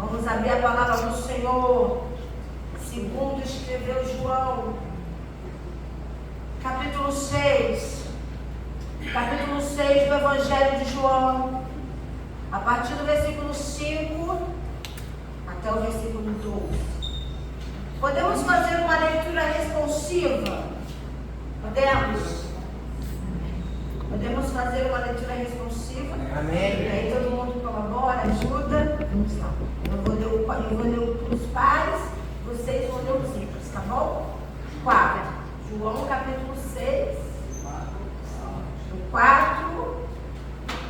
Vamos abrir a palavra do Senhor, segundo escreveu João, capítulo 6 do Evangelho de João, a partir do versículo 5 até o versículo 12. Podemos fazer uma leitura responsiva? Podemos fazer uma leitura responsiva? Amém. E aí todo mundo colabora, ajuda. Vamos lá. Eu vou ler para os pais, vocês vão ler os simples, tá bom? 4. João capítulo 6, do 4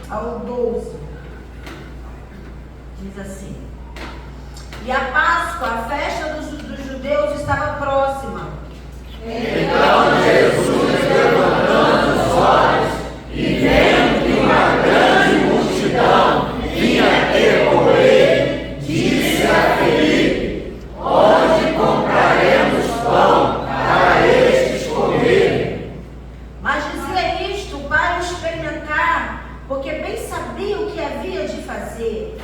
ao 12. Diz assim: E a Páscoa, a festa dos judeus, estava próxima. Então Jesus, levantando os olhos e vendo que uma grande multidão vinha ter com ele, disse a Felipe: Onde compraremos pão para estes comerem? Mas dizia isto para experimentar, porque bem sabia o que havia de fazer.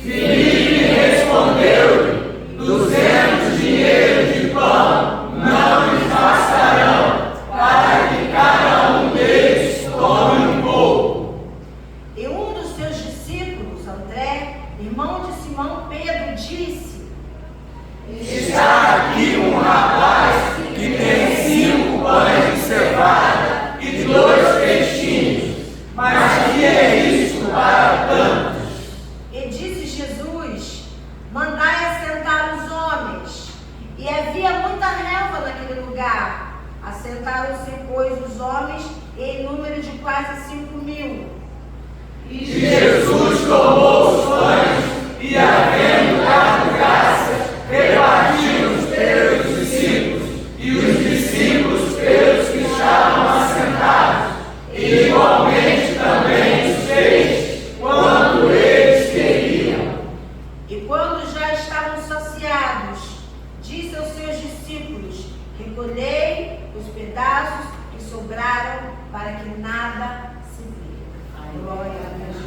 Felipe respondeu-lhe: 200 dinheiros de pão não lhes bastarão, para que cada um deles tome um pouco. E um dos seus discípulos, André, irmão de Simão Pedro, disse: Está aqui um rapaz que tem 5 pães de cevada e 2 peixinhos, mas que é isto para tantos? E disse Jesus: Mandai assentar os homens. E havia muita relva naquele lugar. Assentaram-se, pois, os homens, em número de quase 5.000. E Jesus tomou os pães e, havendo dado graças, repartiu-os pelos discípulos e os discípulos pelos que estavam assentados, e igualmente também os peixes, quanto eles queriam. E quando já estavam saciados, disse aos seus discípulos: Recolhei os pedaços que sobraram, para que nada se perca. Glória a Deus.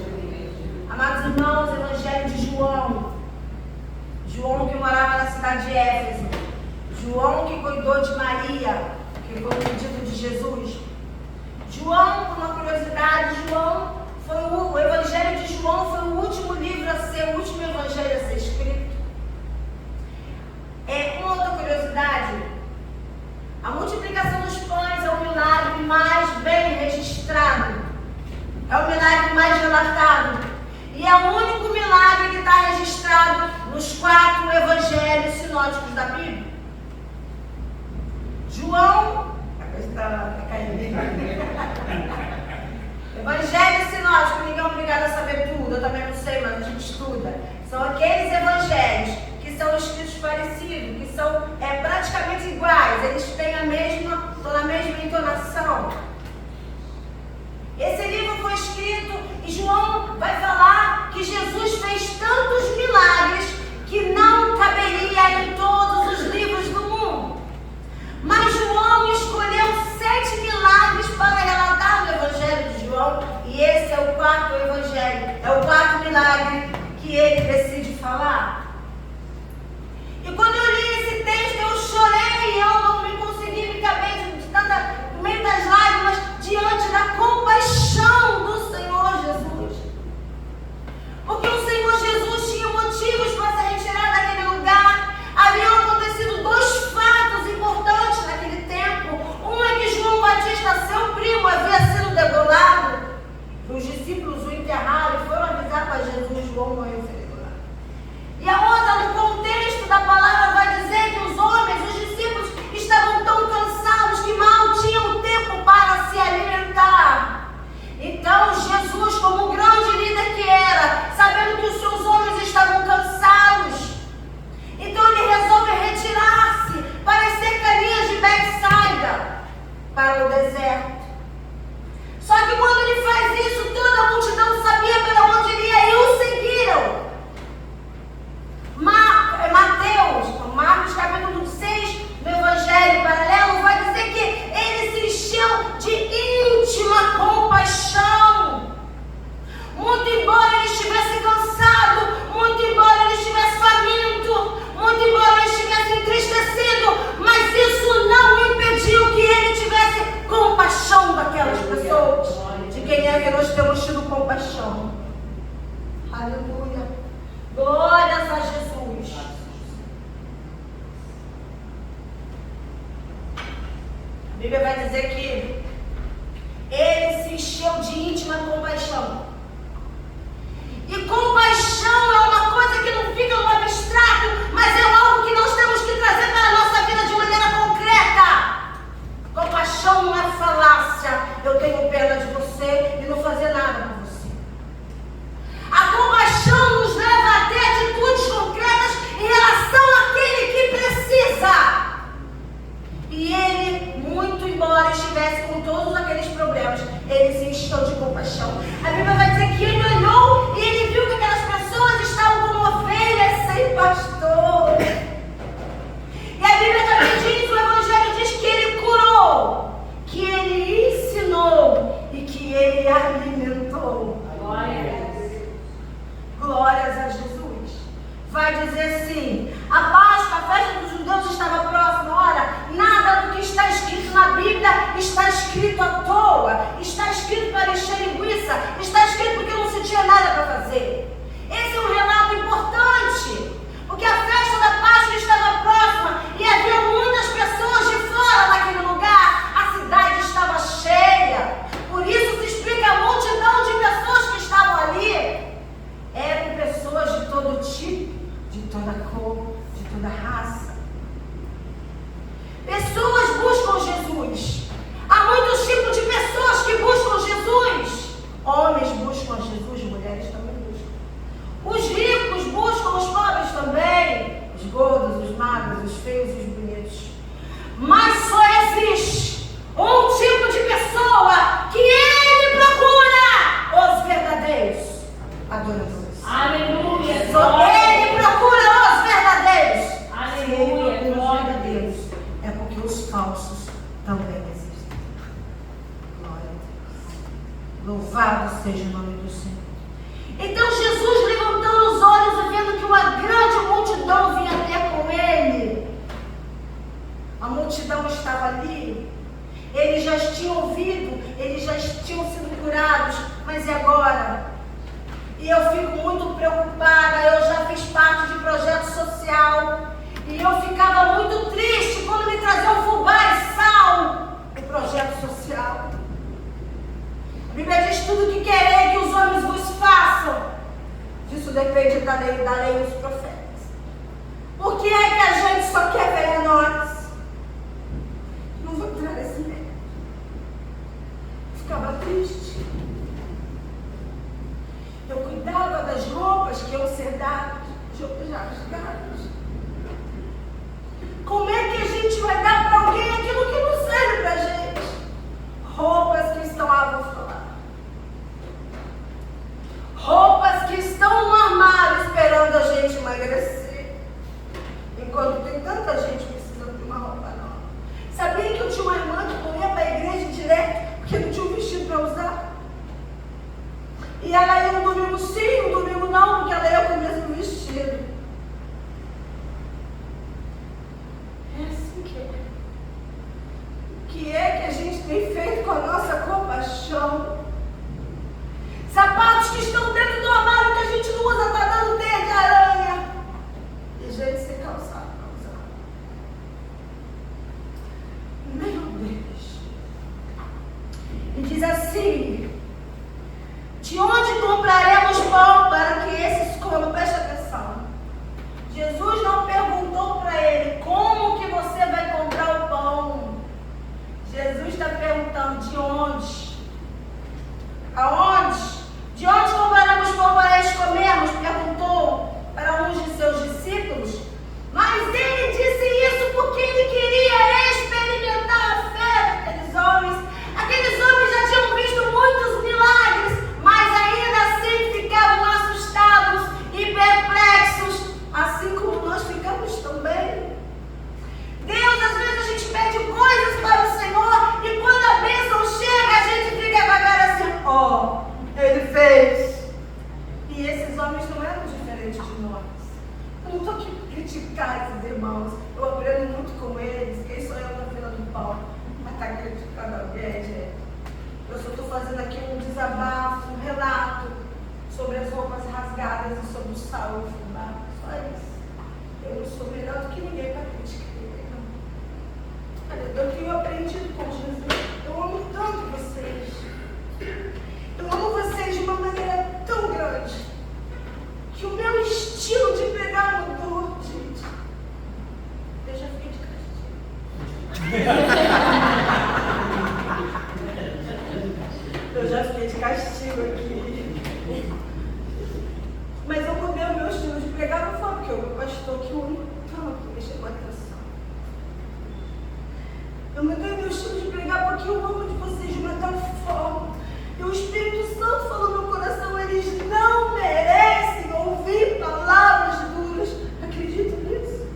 Amados irmãos, Evangelho de João. João que morava na cidade de Éfeso. João que cuidou de Maria, que foi o pedido de Jesus. João, por uma curiosidade, o Evangelho de João foi o último livro a ser, o último evangelho a ser escrito. Uma outra curiosidade: a multiplicação dos pães é o milagre mais bem registrado, é o milagre mais relatado, e é o único milagre que está registrado nos 4 evangelhos sinóticos da Bíblia. João, a coisa está caindo. Evangelho sinótico, ninguém é obrigado a saber tudo, eu também não sei, mas a gente estuda. São aqueles evangelhos que são escritos parecidos, que são praticamente iguais, eles têm estão na mesma entonação. Esse livro foi escrito e João vai falar que Jesus fez tantos milagres que não caberia em todos os livros do mundo. Mas João escolheu 7 milagres para relatar no Evangelho de João, e esse é o 4º evangelho, é o 4º milagre que ele decide falar. E quando eu li esse texto, eu chorei, eu não me consegui me caber no meio das lágrimas, diante da compaixão do Senhor Jesus. Porque o Senhor Jesus tinha motivos para se retirar daquele lugar. Haviam acontecido 2 fatos importantes naquele tempo. Um é que João Batista, seu primo, havia sido degolado. Os discípulos o enterraram e foram avisar para Jesus: João morreu, foi degolado. E a Bíblia vai dizer que ele se encheu de íntima compaixão. E compaixão é uma coisa que não fica no abstrato, mas é algo que nós temos que trazer para a nossa vida de maneira concreta. Compaixão não é falácia. Eu tenho pena de você e não fazer nada por você. A compaixão nos leva a ter atitudes concretas em relação àquele que precisa. E ele, muito embora estivesse com todos aqueles problemas, ele se encheu de compaixão. A Bíblia vai dizer que ele olhou e ele viu que aquelas pessoas estavam como ovelhas sem pastor. E a Bíblia também diz, o Evangelho diz que ele curou, que ele ensinou e que ele alimentou. Glórias a Jesus. Vai dizer assim, a Páscoa, a festa dos judeus estava próxima. Ora, nada do que está escrito na Bíblia está escrito à toa, está escrito para encher linguiça, está escrito porque não se tinha nada para fazer. Esse é um relato importante, porque a festa da Páscoa estava próxima e havia muitas pessoas de fora daquele lugar, a cidade estava cheia, por isso se explica a multidão de pessoas que estavam ali. Eram pessoas de todo tipo, de toda cor, de toda raça. Pessoas buscam Jesus. Há muitos tipos de pessoas que buscam Jesus. Homens buscam Jesus, mulheres também buscam. Os ricos buscam, os pobres também. Os gordos, os magros, os feios e os bonitos. Mas só existe um tipo de pessoa que ele procura: os verdadeiros adoradores. Aleluia. Só ele procura os verdadeiros. Aleluia. Se ele procura os verdadeiros, é porque os falsos também existem. Glória a Deus. Louvado seja o nome do Senhor. Então Jesus, levantando os olhos e vendo que uma grande multidão vinha ter com ele, a multidão estava ali, eles já tinham ouvido, eles já tinham sido curados, mas e agora? E eu fico muito preocupada, eu já fiz parte de projeto social, e eu ficava muito triste quando me traziam fubá e sal do projeto social. A Bíblia diz: tudo que querem que os homens vos façam, disso depende da lei dos profetas. Por que é que a gente só quer ver a nós? Não vou entrar nesse meio. Ficava triste. Eu cuidava das roupas que iam ser dadas, já rasgadas. Como é que a gente vai dar para alguém aquilo que não serve para a gente? Roupas que estão avultadas. Roupas que estão no armário esperando a gente emagrecer. Enquanto tem tanta gente precisando de uma roupa nova. Sabia que eu tinha uma irmã que não ia para a igreja direto porque não tinha um vestido para usar? E ela ia no domingo sim, no domingo não, porque ela ia com o mesmo vestido. É assim que é. O que é que a gente tem feito com a nossa compaixão? Sapatos que estão dentro do armário que a gente não usa, está dando teia de aranha. E gente sem calçado para usar. Meu Deus. E diz assim: de onde compraremos pão para que esses comam? Preste atenção. Jesus não perguntou para ele: como que você vai comprar o pão? Jesus está perguntando: de onde? Aonde? De onde compraremos pão para eles comermos? Perguntou para um de seus discípulos. Mas ele disse isso porque ele queria experimentar a fé daqueles homens. Aqueles homens já tinham visto muitos milagres, mas ainda assim ficavam assustados e perplexos, assim como nós ficamos também. Deus, às vezes a gente pede coisas para o Senhor e quando a bênção chega, a gente fica devagar assim: ó, Ele fez. E esses homens não eram diferentes de nós. Eu não estou aqui para criticar esses irmãos, eu aprendo muito com eles. Quem sou eu na fila do pão? Mas está criticando alguém, gente? Eu só estou fazendo aqui um desabafo, um relato sobre as roupas rasgadas e sobre o sal e o fubá. Só isso. Eu não sou melhor do que ninguém para criticar ninguém, não. Eu tenho aprendido com Jesus. chegou a atenção. Eu mudei meu estilo de pregar porque eu amo de vocês de uma tal forma. E o Espírito Santo falou no meu coração, eles não merecem ouvir palavras duras. Acredito nisso?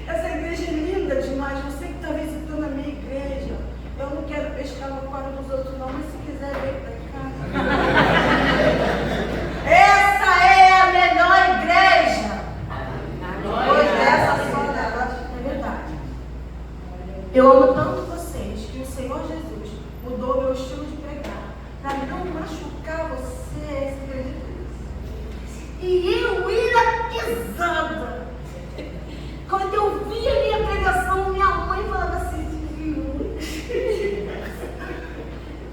Essa igreja é linda demais. Você que está visitando a minha igreja, eu não quero pescar no colo dos outros não, mas se quiser vir para cá. Essa é a melhor igreja. Pois essa só é verdade. Eu amo tanto vocês que o Senhor Jesus mudou meu estilo de pregar para não machucar vocês, acredita nisso? E eu ia pesada. Quando eu via a minha pregação, minha mãe falava assim, de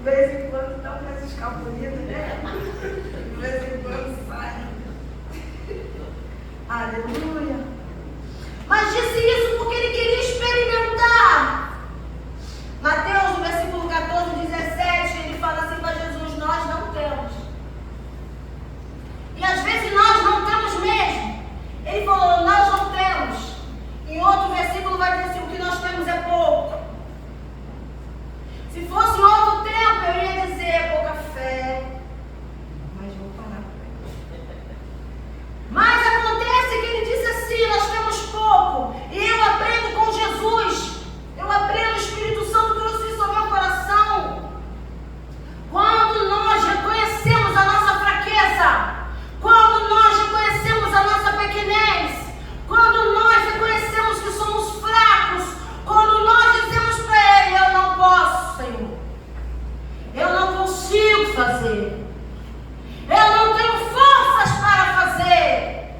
vez em quando dá umas escapulidas, né? De vez em quando sai. Aleluia. Mas disse isso porque ele queria experimentar. Mateus, no versículo 14, 17, ele fala assim para Jesus, nós não temos. E às vezes nós não temos mesmo. Ele falou, nós não temos. Em outro versículo vai dizer assim, o que nós temos é pouco. Se fosse em outro tempo, eu ia dizer pouca fé. Mas vou parar. Mas acontece que ele disse assim, nós temos pouco. E eu aprendo com Jesus. Eu aprendo, o Espírito Santo trouxe isso ao meu coração. Quando nós reconhecemos a nossa fraqueza, quando nós reconhecemos a nossa pequenez, quando nós reconhecemos que somos fracos, quando nós dizemos para Ele, eu não posso, Senhor, eu não consigo fazer, eu não tenho forças para fazer,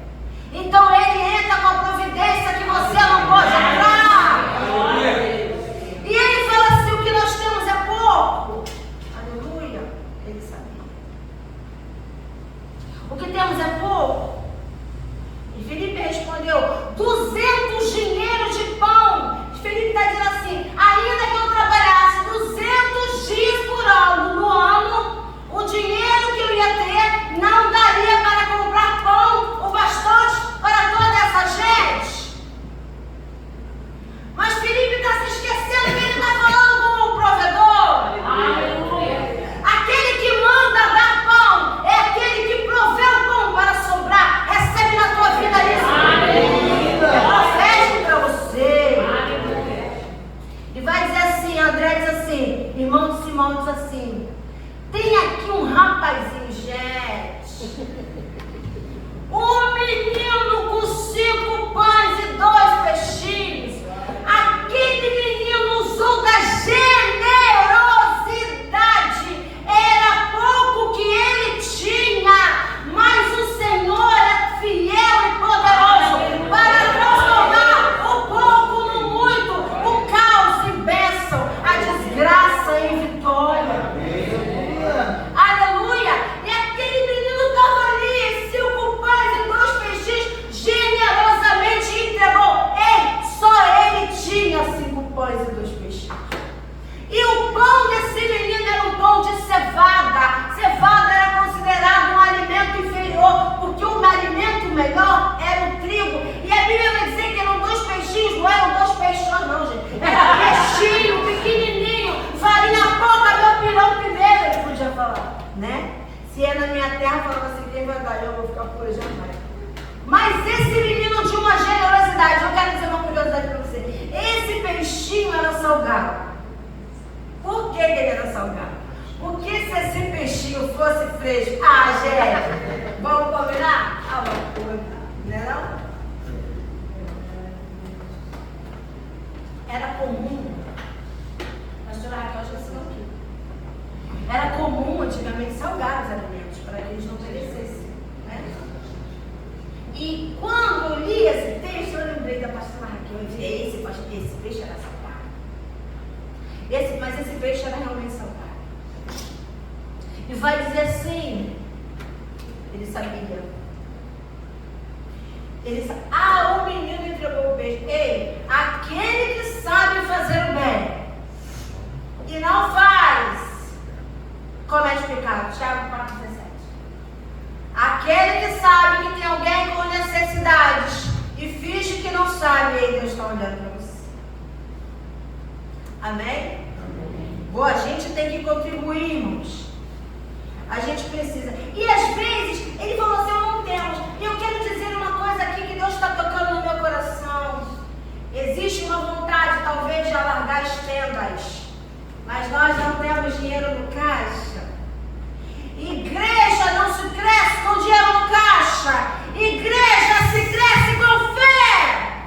então Ele entra com a providência que você não pode entrar. E Ele fala assim, o que nós temos é pouco. Aleluia. Ele sabia. O que temos é pouco. E Felipe respondeu, 200 dinheiros de pão. E Felipe está dizendo assim, ainda que eu trabalhasse 200 dias por ano, no ano, o dinheiro que eu ia ter não daria para comprar pão o bastante para toda essa gente. Mas Felipe está se esquecendo que ele está falando como um provedor. Aleluia. Aquele que manda dar pão é aquele que provê o pão para sobrar. Recebe na tua vida isso. Profético para você. Aleluia. E vai dizer assim, André diz assim, irmão de Simão diz assim, tem aqui um rapazinho, gente. Um menino com 5 pães e 2 peixinhos. Aquele menino usou da generosidade. Era pouco que ele tinha, mas o Senhor é fiel e poderoso para transformar o pouco no muito, o caos em bênção, a desgraça em vitória. Aleluia! E aquele menino estava ali, 5 pães e 2 peixinhos, generosamente entregou. Ei, só ele tinha 5 pães e 2 peixinhos. E o pão desse menino era um pão de cevada. Cevada era considerado um alimento inferior, porque o alimento melhor era o trigo. E a Bíblia vai dizer que eram 2 peixinhos, não eram 2 peixões não, gente. Era peixinho, pequenininho, farinha pouca, meu pirão primeiro, ele podia falar, né? Se é na minha terra, falava assim, quem vai dar? Eu vou ficar por jamais. Mas esse menino tinha uma generosidade. Eu quero dizer uma curiosidade para você. Esse peixinho era salgado. Por que ele era salgado? Porque se esse peixinho fosse fresco, gente, vamos combinar? Não é não? Era comum, a senhora Raquel já ensinou aqui, era comum antigamente salgar os alimentos para que eles não perecessem, né? E quando eu li esse texto, eu lembrei da pastora Raquel, eu disse, esse peixe era salgado. Mas esse peixe era realmente salgado. E vai dizer assim, ele sabia. O menino entregou o peixe. Ei, aquele que sabe fazer o bem e não faz, comete pecado. Tiago 4,17. Aquele que sabe que tem alguém com necessidades e finge que não olhando para você. Amém? Bom, a gente tem que contribuir, irmãos. A gente precisa. E às vezes, ele falou assim, não temos. E eu quero dizer uma coisa aqui que Deus está tocando no meu coração. Existe uma vontade, talvez, de alargar as tendas. Mas nós não temos dinheiro no caixa. Igreja não se cresce com dinheiro no caixa. Igreja se cresce com fé.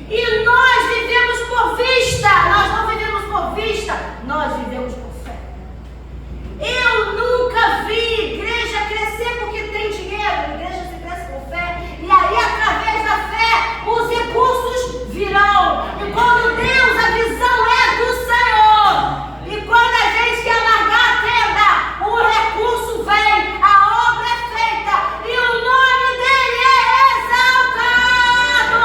E nós vivemos por vista. Nós não vivemos por vista. Nós vivemos por fé. Eu nunca vi igreja crescer porque tem dinheiro. Igreja se cresce por fé. E aí, através da fé, os recursos virão. E quando Deus, a visão é do Senhor. E quando a gente quer largar a tenda, o recurso vem, a obra é feita. E o nome dele é exaltado.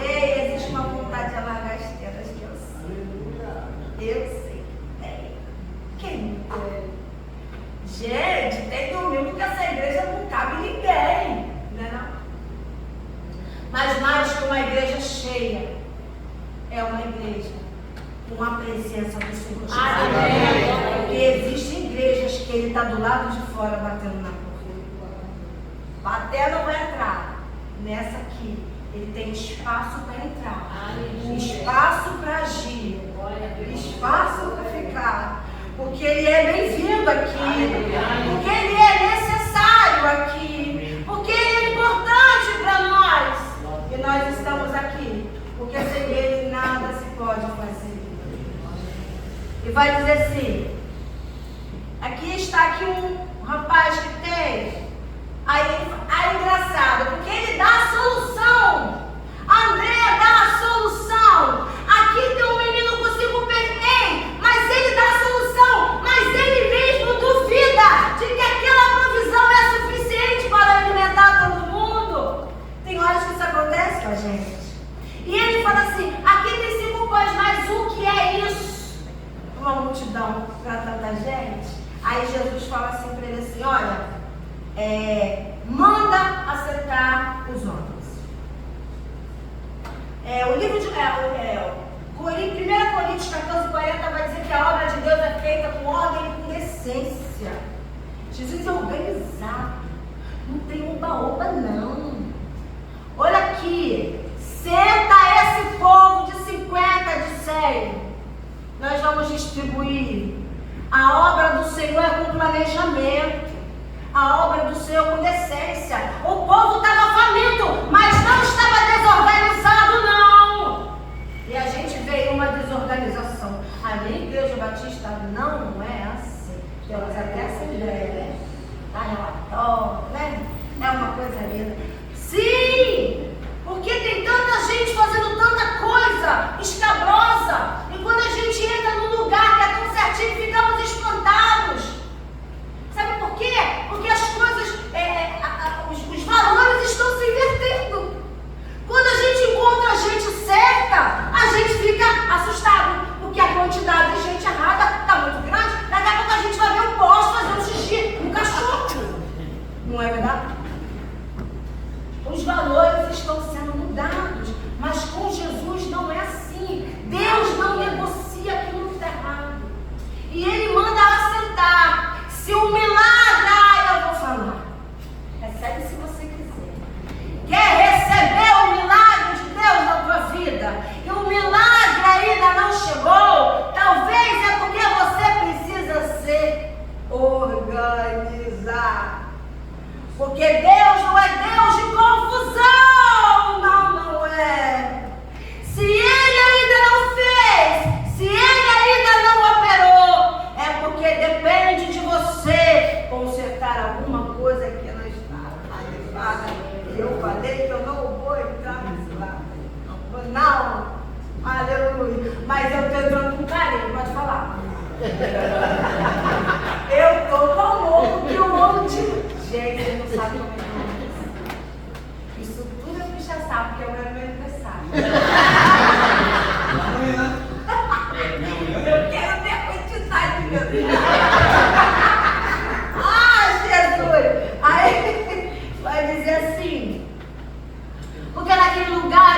Ei, existe uma vontade de alargar as tendas que eu sei. Eu sei. Quem tem? Gente, tem domingo que essa igreja não cabe ninguém, né não? Mas mais que uma igreja cheia, é uma igreja com a presença do Senhor Jesus. Amém. Porque existem igrejas que ele está do lado de fora batendo na porta. Bater não vai entrar. Nessa aqui, ele tem espaço para entrar. Amém. Espaço para agir. Espaço para ficar. Porque ele é bem-vindo aqui. Porque ele é necessário aqui. Porque ele é importante para nós. E nós estamos aqui. Porque sem ele nada se pode fazer. E vai dizer assim. Aqui está aqui um rapaz que tem. Aí é engraçado. Porque ele dá a solução. A Andréa dá a solução. Aqui tem um menino com 5 pés. Mas ele dá a solução. Mas ele mesmo duvida de que aquela provisão é suficiente para alimentar todo mundo. Tem horas que isso acontece com a gente. E ele fala assim, aqui tem 5 pães, mas o que é isso? Uma multidão para tanta gente. Aí Jesus fala assim para ele assim, olha, manda assentar os homens. O livro de... 1 Coríntios 14:40 vai dizer que a obra de Deus é feita com ordem e com decência. Jesus é organizado. Não tem oba-oba, não. Olha aqui. Senta esse povo de 50, de 100. Nós vamos distribuir. A obra do Senhor é com planejamento. A obra do Senhor com decência. O povo estava faminto, mas não estava desorganizado, não. E a gente vê uma desorganização. A minha igreja batista não é assim. Temos até essa ideia, né? Dá relatório, né? É uma coisa linda. Sim! Porque tem tanta gente fazendo tanta coisa escabrosa. E quando a gente entra num lugar que é tão certinho, ficamos espantados. Sabe por quê? Porque as coisas, os valores estão se invertendo. Quando a gente encontra a gente certa, a gente fica assustado. Porque a quantidade de gente errada está muito grande. Daqui a pouco a gente vai ver o poste fazendo xixi no cachorro. Não é verdade? Os valores estão sendo mudados. Mas com Jesus não é assim. Deus não negocia aquilo que está errado. E Ele manda assentar. Se o milagre, eu vou falar. Recebe se você quiser. Quer receber o milagre de Deus na tua vida? E o milagre ainda não chegou? Talvez é porque você precisa se organizar. Porque Deus não é Deus de confusão. Não é. Se Ele ainda não fez, se Ele ainda não operou, é porque depende de você consertar alguma coisa que não está. Eu falei que eu não vou entrar nesse lado. Não. Aleluia. Mas eu estou entrando com carinho, pode falar. Eu estou com amor, que o homem de... Gente, ele não sabe como é que é. Isso tudo eu já sabe, porque é o meu aniversário. Eu quero ver a quantidade, meu Deus. Jesus! Aí vai dizer assim, porque naquele lugar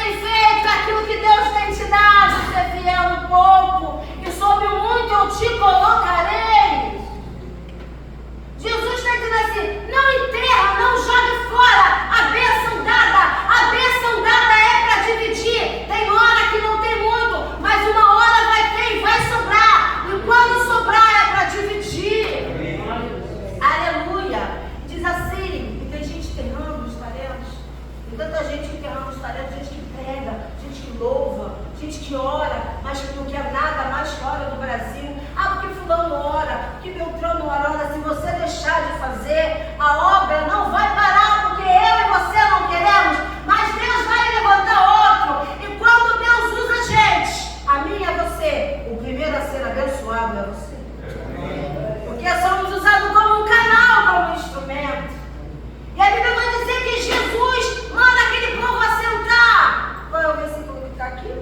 tem feito aquilo que Deus tem te dado, ser fiel no pouco, e sobre o muito eu te colocarei. Jesus está dizendo assim, não enterra, não jogue fora a bênção dada. A bênção dada é para dividir. Tem hora que não tem muito, mas uma hora vai ter e vai sobrar. E quando sobrar é para dividir. Aleluia. Diz assim, e tem gente enterrando os talentos. Tem tanta gente enterrando os talentos, gente que prega, gente que louva, gente que ora, mas que não quer nada mais fora do Brasil. Ah, porque fulano ora, porque Beltrano ora. Se você deixar de fazer, a obra não vai parar, porque eu e você não queremos, mas Deus vai levantar outro. E quando Deus usa gente, a mim é você, o primeiro a ser abençoado é você. Porque somos usados como um canal, como um instrumento. E a Bíblia vai dizer que Jesus manda aquele povo assentar. Qual é o versículo que está aqui?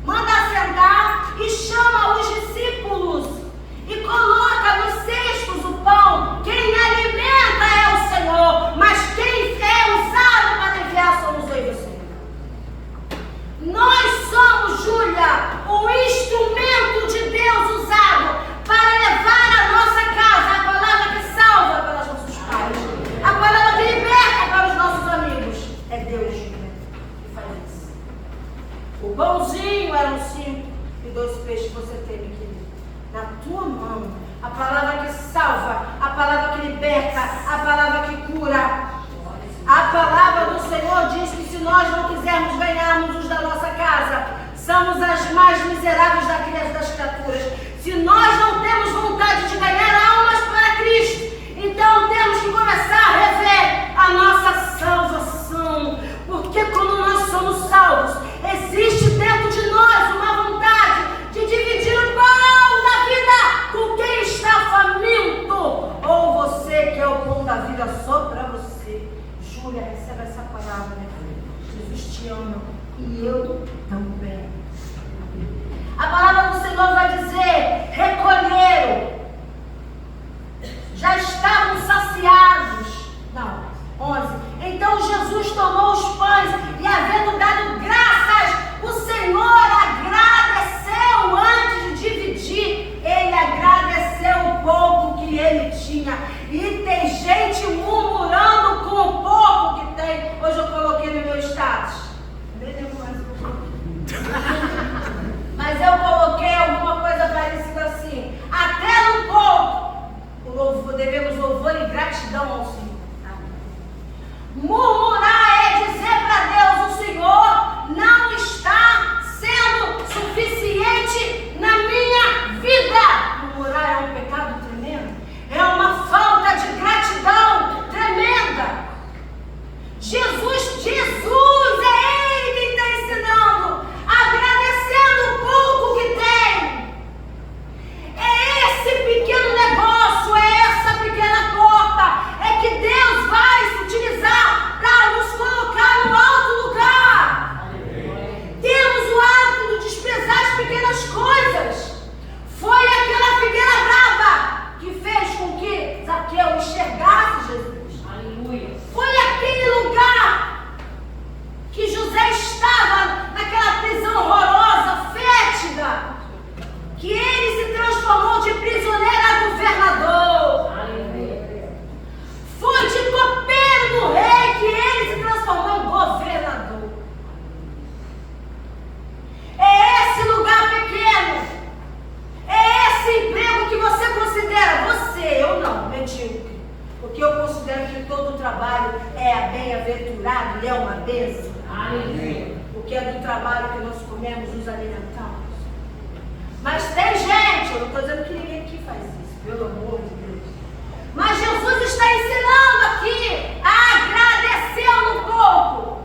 Manda assentar e chama os discípulos e coloca nos cestos o pão. Quem alimenta é o Senhor, mas quem é usado para enviar somos eu e você. Nós somos, Júlia, o instrumento de Deus usado para levar a nossa casa a palavra que salva para os nossos pais, a palavra que liberta para os nossos amigos. É Deus, Júlia, que faz isso. O pãozinho eram 5 e 2 peixes que você teve, querido, na tua mão. A palavra que salva, a palavra que liberta, a palavra que cura. A palavra do Senhor diz que se nós não quisermos ganharmos os da nossa casa, somos as mais miseráveis das criaturas. Se nós não temos vontade de ganhar almas para Cristo, então temos que começar a rever a nossa salvação. Porque quando nós somos salvos, existe dentro de nós uma vontade de dividir o pão da vida com quem está faminto. Ou você que é o pão da vida só para você. Júlia, recebe essa palavra, minha filha. Jesus te ama e eu também. A palavra do Senhor vai dizer, recolheram. Já estavam saciados. Não, 11. Então Jesus tomou os pães e, havendo dado graças, o Senhor agradeceu antes de dividir. Ele agradeceu o pouco que ele tinha. E tem gente murmurando com o pouco que tem. Hoje eu coloquei no meu status. Mas eu coloquei alguma coisa parecida assim. Até no pouco, devemos louvor e gratidão ao Senhor. Murmurar é dizer para Deus, o Senhor não está sendo suficiente na minha vida. Murmurar é um pecado tremendo. É uma falta de gratidão tremenda. Jesus, é Ele quem está ensinando, agradecendo o pouco que tem. É esse pequeno negócio, é essa pequena porta, é que Deus vai se utilizar para nos colocar no alto lugar. Temos o hábito de desprezar as pequenas coisas. Foi aquela figueira brava que fez com que Zaqueu enxergasse Jesus. Aleluia. Foi aquele lugar que José estava, naquela prisão horrorosa, fétida, que ele se transformou de prisioneiro a governador. Aleluia. Foi de copeiro do rei que ele se transformou em governador. É esse lugar pequeno, é esse emprego que você considera, eu não, medíocre, porque eu considero que todo trabalho é bem-aventurado e é uma bênção. Aleluia. Porque é do trabalho que nós comemos, nos alimentamos. Mas tem gente, eu não estou dizendo que ninguém aqui faz isso, pelo amor de Deus. Mas Jesus está ensinando aqui a agradecer no pouco.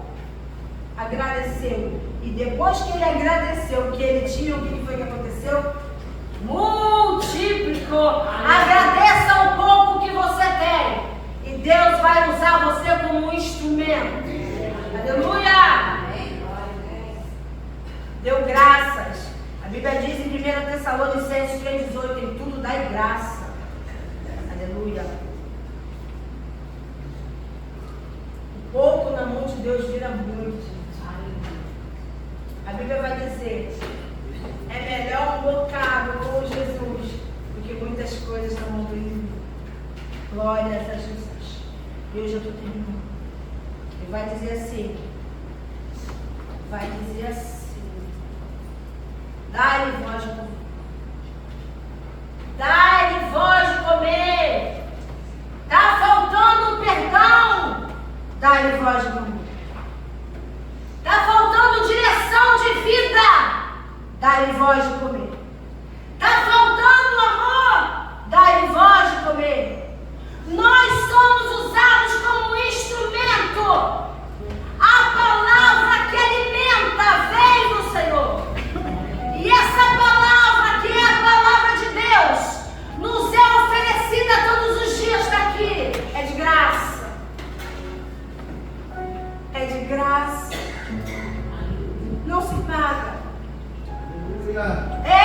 Agradeceu. E depois que ele agradeceu o que ele tinha, o que foi que aconteceu? Multiplicou. Agradeça o pouco que você tem. E Deus vai usar você como um instrumento. Aleluia. Deu graças. A Bíblia diz em 1 Tessalonicenses 3,18: em tudo dai graça. Aleluia. O pouco na mão de Deus vira muito. Glórias a Jesus. E hoje eu estou terminando. Ele vai dizer assim. Dá-lhe voz de comer. Dá-lhe voz de comer. Está faltando um perdão. Dá-lhe voz de comer. Está faltando direção de vida. Dá-lhe voz de comer. Está faltando amor. Dá-lhe voz de comer. Nós somos usados como instrumento. A palavra que alimenta vem do Senhor. E essa palavra, que é a palavra de Deus, nos é oferecida todos os dias daqui. É de graça. É de graça. Não se paga. É